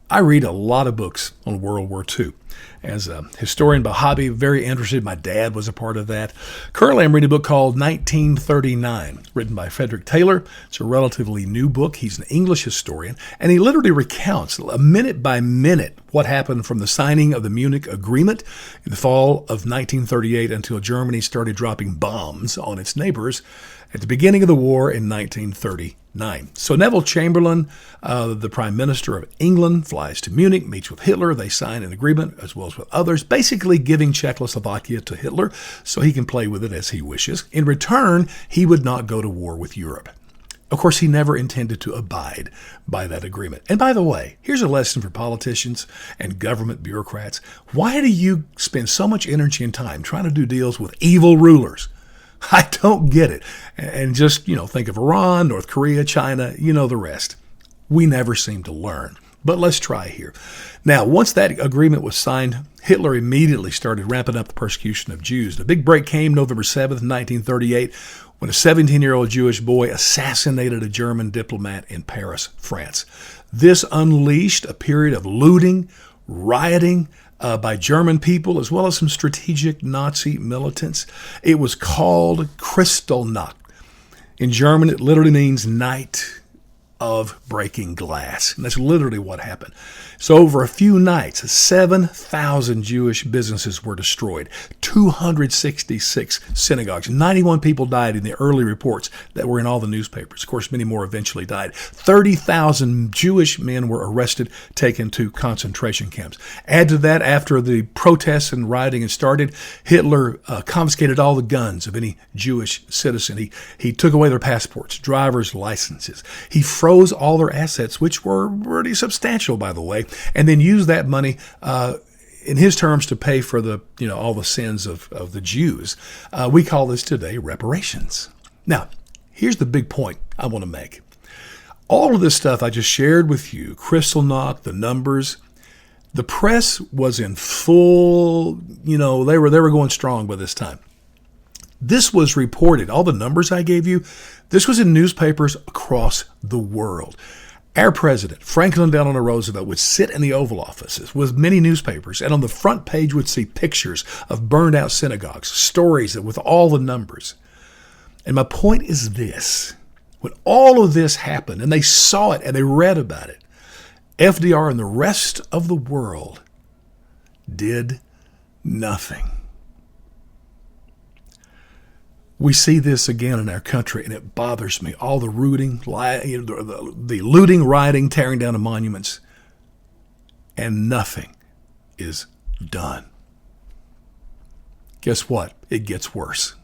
I read a lot of books on World War II. As a historian by hobby, very interested. My dad was a part of that. Currently, I'm reading a book called 1939, written by Frederick Taylor. It's a relatively new book. He's an English historian, and he literally recounts minute by minute what happened from the signing of the Munich Agreement in the fall of 1938 until Germany started dropping bombs on its neighbors at the beginning of the war in 1939. So Neville Chamberlain, the Prime Minister of England, flies to Munich, meets with Hitler. They sign an agreement, as well as with others, basically giving Czechoslovakia to Hitler so he can play with it as he wishes. In return, he would not go to war with Europe. Of course, he never intended to abide by that agreement. And by the way, here's a lesson for politicians and government bureaucrats. Why do you spend so much energy and time trying to do deals with evil rulers? I don't get it. And just, think of Iran, North Korea, China, the rest. We never seem to learn. But let's try here. Now, once that agreement was signed, Hitler immediately started ramping up the persecution of Jews. The big break came November 7th, 1938, when a 17-year-old Jewish boy assassinated a German diplomat in Paris, France. This unleashed a period of looting, rioting, by German people, as well as some strategic Nazi militants. It was called Kristallnacht. In German, it literally means night of breaking glass. And that's literally what happened. So over a few nights, 7,000 Jewish businesses were destroyed, 266 synagogues, 91 people died in the early reports that were in all the newspapers. Of course, many more eventually died. 30,000 Jewish men were arrested, taken to concentration camps. Add to that, after the protests and rioting had started, Hitler confiscated all the guns of any Jewish citizen. He took away their passports, driver's licenses. He froze all their assets, which were pretty substantial, by the way, and then used that money, in his terms, to pay for the, all the sins of the Jews. We call this today reparations. Now, here's the big point I want to make. All of this stuff I just shared with you, Kristallnacht, the numbers, the press was in full, they were going strong by this time. This was reported, all the numbers I gave you, this was in newspapers across the world. Our president, Franklin Delano Roosevelt, would sit in the Oval Offices with many newspapers, and on the front page would see pictures of burned out synagogues, stories with all the numbers. And my point is this. When all of this happened, and they saw it and they read about it, FDR and the rest of the world did nothing. We see this again in our country, and it bothers me. All the looting, the looting, rioting, tearing down of monuments, and nothing is done. Guess what? It gets worse.